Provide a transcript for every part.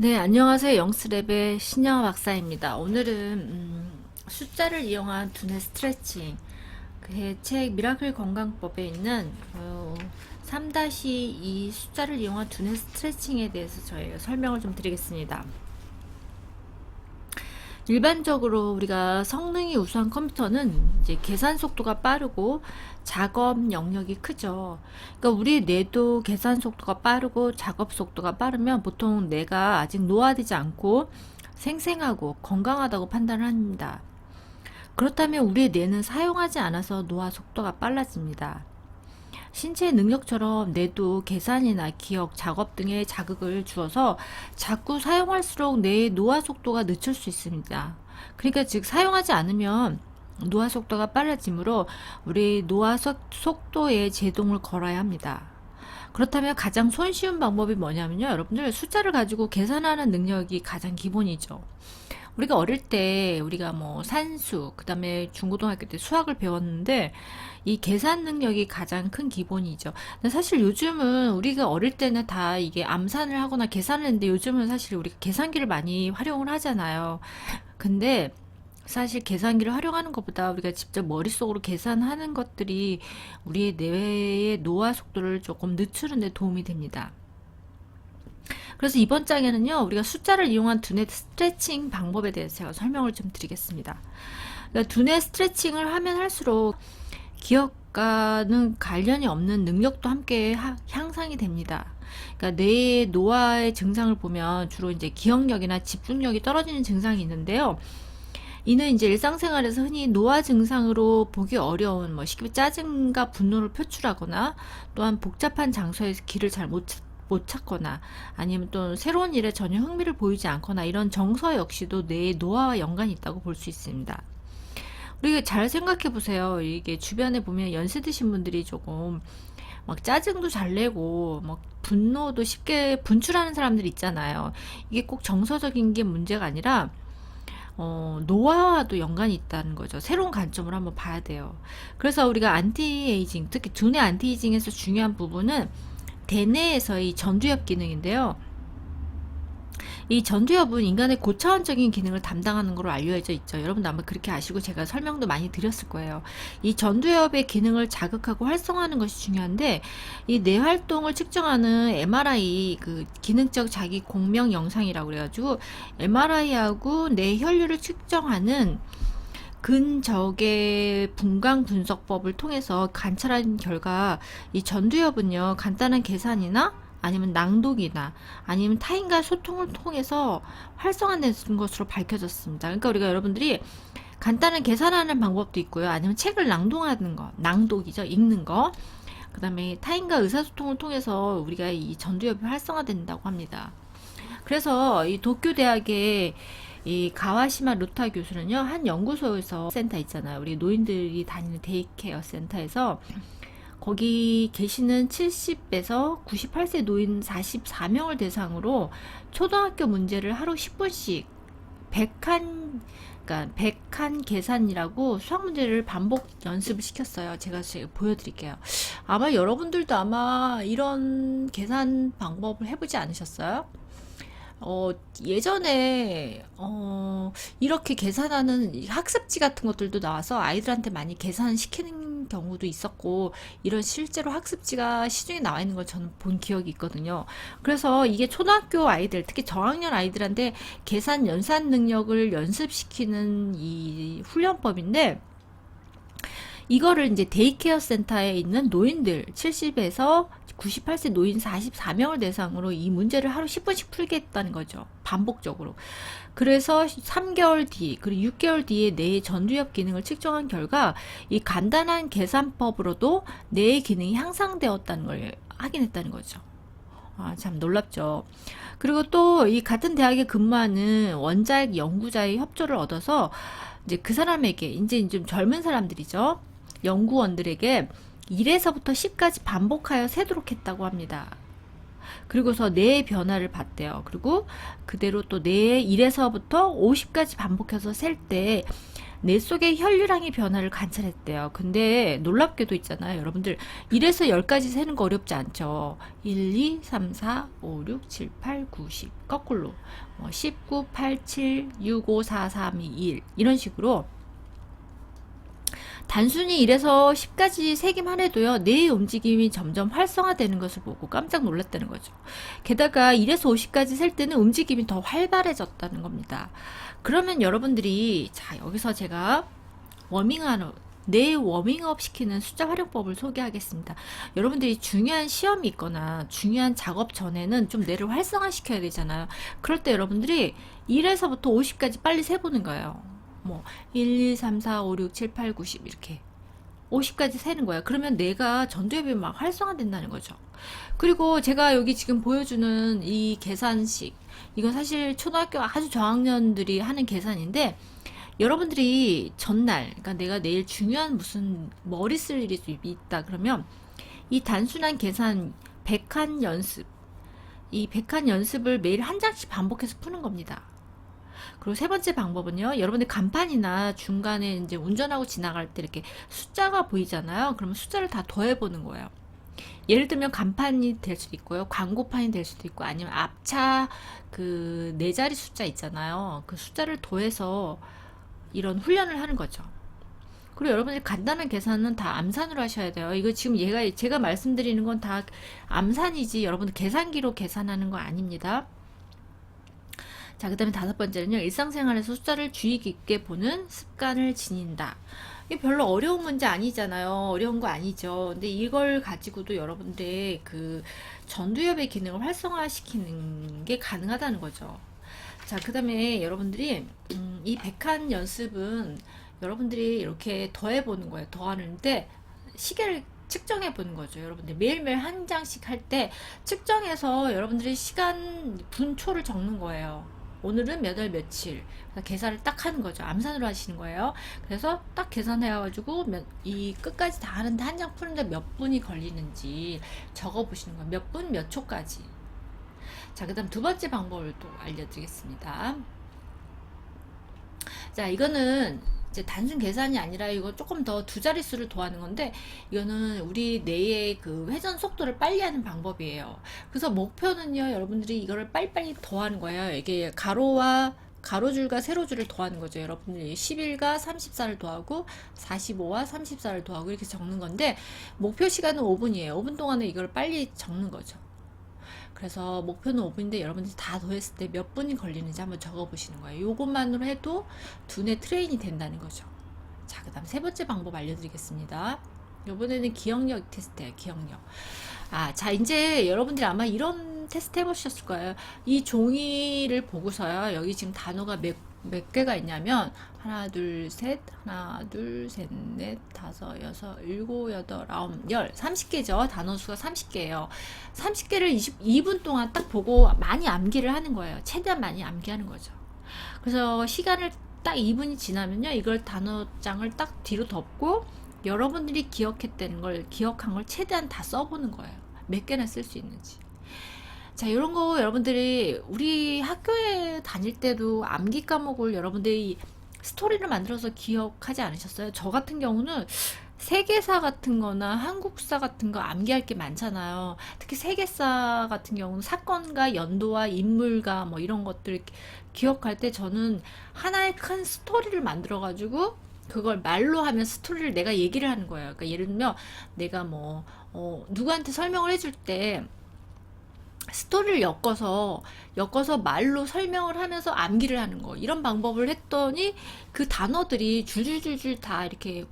네, 안녕하세요. 영스랩의 신영아 박사입니다. 오늘은 숫자를 이용한 두뇌 스트레칭, 그 책 미라클 건강법에 있는 3-2 숫자를 이용한 두뇌 스트레칭에 대해서 저희가 설명을 좀 드리겠습니다. 일반적으로 우리가 성능이 우수한 컴퓨터는 이제 계산 속도가 빠르고 작업 영역이 크죠. 그러니까 우리 뇌도 계산 속도가 빠르고 작업 속도가 빠르면 보통 뇌가 아직 노화되지 않고 생생하고 건강하다고 판단을 합니다. 그렇다면 우리의 뇌는 사용하지 않아서 노화 속도가 빨라집니다. 신체의 능력처럼 뇌도 계산이나 기억, 작업 등의 자극을 주어서 자꾸 사용할수록 뇌의 노화 속도가 늦출 수 있습니다. 그러니까 즉 사용하지 않으면 노화 속도가 빨라지므로 우리 노화 속도에 제동을 걸어야 합니다. 그렇다면 가장 손쉬운 방법이 뭐냐면요, 여러분들 숫자를 가지고 계산하는 능력이 가장 기본이죠. 우리가 어릴 때 우리가 뭐 산수, 그 다음에 중고등학교 때 수학을 배웠는데 이 계산 능력이 가장 큰 기본이죠. 근데 사실 요즘은 우리가 어릴 때는 다 이게 암산을 하거나 계산을 했는데 요즘은 사실 우리가 계산기를 많이 활용을 하잖아요. 근데 사실 계산기를 활용하는 것보다 우리가 직접 머릿속으로 계산하는 것들이 우리의 뇌의 노화 속도를 조금 늦추는 데 도움이 됩니다. 그래서 이번 장에는요, 우리가 숫자를 이용한 두뇌 스트레칭 방법에 대해서 제가 설명을 좀 드리겠습니다. 그러니까 두뇌 스트레칭을 하면 할수록 기억과는 관련이 없는 능력도 함께 향상이 됩니다. 그러니까 뇌의 노화의 증상을 보면 주로 이제 기억력이나 집중력이 떨어지는 증상이 있는데요. 이는 이제 일상생활에서 흔히 노화 증상으로 보기 어려운 쉽게 짜증과 분노를 표출하거나 또한 복잡한 장소에서 길을 잘 못 찾거나 아니면 또 새로운 일에 전혀 흥미를 보이지 않거나 이런 정서 역시도 뇌의 노화와 연관이 있다고 볼 수 있습니다. 우리가 잘 생각해 보세요. 이게 주변에 보면 연세 드신 분들이 조금 막 짜증도 잘 내고 막 분노도 쉽게 분출하는 사람들 있잖아요. 이게 꼭 정서적인 게 문제가 아니라 노화와도 연관이 있다는 거죠. 새로운 관점으로 한번 봐야 돼요. 그래서 우리가 안티에이징, 특히 두뇌 안티에이징에서 중요한 부분은 대뇌에서의 전두엽 기능인데요. 이 전두엽은 인간의 고차원적인 기능을 담당하는 것으로 알려져 있죠. 여러분도 아마 그렇게 아시고 제가 설명도 많이 드렸을 거예요. 이 전두엽의 기능을 자극하고 활성화하는 것이 중요한데 이 뇌 활동을 측정하는 MRI, 그 기능적 자기 공명 영상이라고 그래가지고 MRI하고 뇌 혈류를 측정하는 근적의 분광 분석법을 통해서 관찰한 결과 이 전두엽은요, 간단한 계산이나 아니면 낭독이나 아니면 타인과 소통을 통해서 활성화되는 것으로 밝혀졌습니다. 그러니까 우리가 여러분들이 간단한 계산하는 방법도 있고요. 아니면 책을 낭독하는 거, 낭독이죠. 읽는 거. 그 다음에 타인과 의사소통을 통해서 우리가 이 전두엽이 활성화된다고 합니다. 그래서 이 도쿄 대학의 이 가와시마 루타 교수는요, 한 연구소에서 센터 있잖아요. 우리 노인들이 다니는 데이케어 센터에서 거기 계시는 70에서 98세 노인 44명을 대상으로 초등학교 문제를 하루 10분씩 100칸, 그러니까 100칸 계산이라고 수학 문제를 반복 연습을 시켰어요. 제가 보여드릴게요. 아마 여러분들도 아마 이런 계산 방법을 해보지 않으셨어요? 예전에, 이렇게 계산하는 학습지 같은 것들도 나와서 아이들한테 많이 계산시키는 경우도 있었고, 이런 실제로 학습지가 시중에 나와 있는 걸 저는 본 기억이 있거든요. 그래서 이게 초등학교 아이들, 특히 저학년 아이들한테 계산 연산 능력을 연습시키는 이 훈련법인데, 이거를 이제 데이케어 센터에 있는 노인들 70에서 98세 노인 44명을 대상으로 이 문제를 하루 10분씩 풀게 했다는 거죠. 반복적으로. 그래서 3개월 뒤, 그리고 6개월 뒤에 뇌의 전두엽 기능을 측정한 결과 이 간단한 계산법으로도 뇌의 기능이 향상되었다는 걸 확인했다는 거죠. 아, 참 놀랍죠. 그리고 또 이 같은 대학에 근무하는 원자핵 연구자의 협조를 얻어서 이제 그 사람에게 이제 좀 젊은 사람들이죠. 연구원들에게 1에서부터 10까지 반복하여 세도록 했다고 합니다. 그리고서 뇌의 변화를 봤대요. 그리고 그대로 또 뇌의 1에서부터 50까지 반복해서 셀 때 뇌 속의 혈류량의 변화를 관찰했대요. 근데 놀랍게도 있잖아요. 여러분들 1에서 10까지 세는 거 어렵지 않죠. 1, 2, 3, 4, 5, 6, 7, 8, 9, 10 거꾸로 19, 8, 7, 6, 5, 4, 3, 2, 1 이런 식으로 단순히 1에서 10까지 세기만 해도요, 뇌의 움직임이 점점 활성화되는 것을 보고 깜짝 놀랐다는 거죠. 게다가 1에서 50까지 셀 때는 움직임이 더 활발해졌다는 겁니다. 그러면 여러분들이, 자, 여기서 제가 뇌 워밍업 시키는 숫자 활용법을 소개하겠습니다. 여러분들이 중요한 시험이 있거나 중요한 작업 전에는 좀 뇌를 활성화시켜야 되잖아요. 그럴 때 여러분들이 1에서부터 50까지 빨리 세보는 거예요. 1, 2, 3, 4, 5, 6, 7, 8, 9, 10 이렇게 50까지 세는 거야. 그러면 뇌가 전두엽이 막 활성화된다는 거죠. 그리고 제가 여기 지금 보여주는 이 계산식, 이건 사실 초등학교 아주 저학년들이 하는 계산인데, 여러분들이 전날, 그러니까 내가 내일 중요한 무슨 머리 쓸 일이 있다 그러면 이 단순한 계산 100한 연습, 이 100한 연습을 매일 한 장씩 반복해서 푸는 겁니다. 그리고 세 번째 방법은요, 여러분들 간판이나 중간에 이제 운전하고 지나갈 때 이렇게 숫자가 보이잖아요. 그러면 숫자를 다 더해보는 거예요. 예를 들면 간판이 될 수도 있고요, 광고판이 될 수도 있고, 아니면 앞차 그 네 자리 숫자 있잖아요. 그 숫자를 더해서 이런 훈련을 하는 거죠. 그리고 여러분들 간단한 계산은 다 암산으로 하셔야 돼요. 이거 지금 제가 말씀드리는 건 다 암산이지 여러분들 계산기로 계산하는 거 아닙니다. 자, 그 다음에 다섯 번째는요, 일상생활에서 숫자를 주의 깊게 보는 습관을 지닌다. 이게 별로 어려운 문제 아니잖아요. 어려운 거 아니죠. 근데 이걸 가지고도 여러분들의 그 전두엽의 기능을 활성화시키는 게 가능하다는 거죠. 자, 그 다음에 여러분들이 이 100한 연습은 여러분들이 이렇게 더해보는 거예요. 더하는데 시계를 측정해 보는 거죠. 여러분들 매일매일 한 장씩 할 때 측정해서 여러분들이 시간 분초를 적는 거예요. 오늘은 몇 월 며칠 계산을 딱 하는 거죠. 암산으로 하시는 거예요. 그래서 딱 계산해가지고 이 끝까지 다 하는데 한 장 푸는데 몇 분이 걸리는지 적어 보시는 거예요. 몇 분 몇 초까지. 자, 그 다음 두 번째 방법을 또 알려드리겠습니다. 자, 이거는 이제 단순 계산이 아니라 이거 조금 더 두 자릿수를 더하는 건데, 이거는 우리 뇌의 그 회전 속도를 빨리 하는 방법이에요. 그래서 목표는요, 여러분들이 이거를 빨리빨리 더하는 거예요. 이게 가로줄과 세로줄을 더하는 거죠. 여러분들이 11과 34를 더하고 45와 34를 더하고 이렇게 적는 건데, 목표 시간은 5분이에요. 5분 동안에 이걸 빨리 적는 거죠. 그래서 목표는 5분인데 여러분들이 다 더했을 때 몇 분이 걸리는지 한번 적어보시는 거예요. 요것만으로 해도 두뇌 트레인이 된다는 거죠. 자, 그 다음 세 번째 방법 알려드리겠습니다. 이번에는 기억력 테스트예요. 기억력. 자, 이제 여러분들이 아마 이런 테스트 해보셨을 거예요. 이 종이를 보고서요, 여기 지금 단어가 몇 개가 있냐면 하나 둘셋 넷 다섯 여섯 일곱 여덟 아홉 열 30개죠. 단어 수가 30개예요 30개를 22분 동안 딱 보고 많이 암기를 하는 거예요. 최대한 많이 암기하는 거죠. 그래서 시간을 딱 2분이 지나면요, 이걸 단어장을 딱 뒤로 덮고 여러분들이 기억한 걸 최대한 다 써보는 거예요. 몇 개나 쓸 수 있는지. 자, 이런 거 여러분들이 우리 학교에 다닐 때도 암기 과목을 여러분들이 스토리를 만들어서 기억하지 않으셨어요? 저 같은 경우는 세계사 같은 거나 한국사 같은 거 암기할 게 많잖아요. 특히 세계사 같은 경우는 사건과 연도와 인물과 뭐 이런 것들 기억할 때 저는 하나의 큰 스토리를 만들어 가지고 그걸 말로 하면 스토리를 내가 얘기를 하는 거예요. 그러니까 예를 들면 내가 누구한테 설명을 해줄 때 스토리를 엮어서 말로 설명을 하면서 암기를 하는 거, 이런 방법을 했더니 그 단어들이 줄줄줄줄 다 이렇게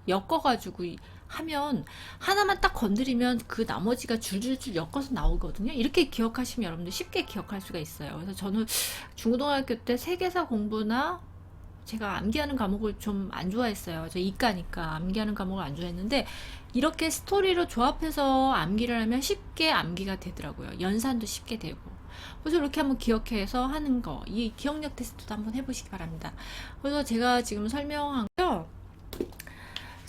엮어가지고 하면 하나만 딱 건드리면 그 나머지가 줄줄줄 엮어서 나오거든요. 이렇게 기억하시면 여러분들 쉽게 기억할 수가 있어요. 그래서 저는 중고등학교 때 세계사 공부나 제가 암기하는 과목을 좀 안 좋아했어요. 저 이과니까 암기하는 과목을 안 좋아했는데, 이렇게 스토리로 조합해서 암기를 하면 쉽게 암기가 되더라고요. 연산도 쉽게 되고. 그래서 이렇게 한번 기억해서 하는 거, 이 기억력 테스트도 한번 해보시기 바랍니다. 그래서 제가 지금 설명한 거,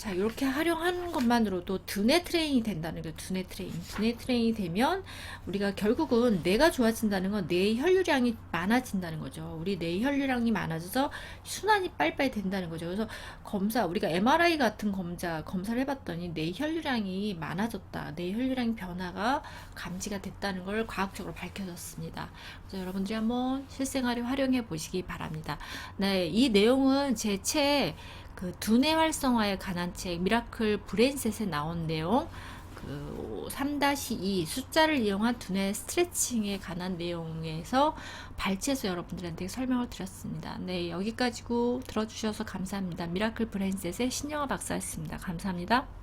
자, 이렇게 활용하는 것만으로도 두뇌 트레이닝이 된다는 거예요. 두뇌 트레이닝. 두뇌 트레이닝이 되면 우리가 결국은 뇌가 좋아진다는 건 뇌의 혈류량이 많아진다는 거죠. 우리 뇌 혈류량이 많아져서 순환이 빨리빨리 된다는 거죠. 그래서 우리가 MRI 같은 검사를 해봤더니 뇌 혈류량이 많아졌다. 뇌 혈류량 변화가 감지가 됐다는 걸 과학적으로 밝혀졌습니다. 그래서 여러분들이 한번 실생활에 활용해 보시기 바랍니다. 네, 이 내용은 제 책 두뇌 활성화에 관한 책 미라클 브레인셋에 나온 내용 3-2 숫자를 이용한 두뇌 스트레칭에 관한 내용에서 발췌해서 여러분들한테 설명을 드렸습니다. 네, 여기까지고 들어주셔서 감사합니다. 미라클 브레인셋의 신영아 박사였습니다. 감사합니다.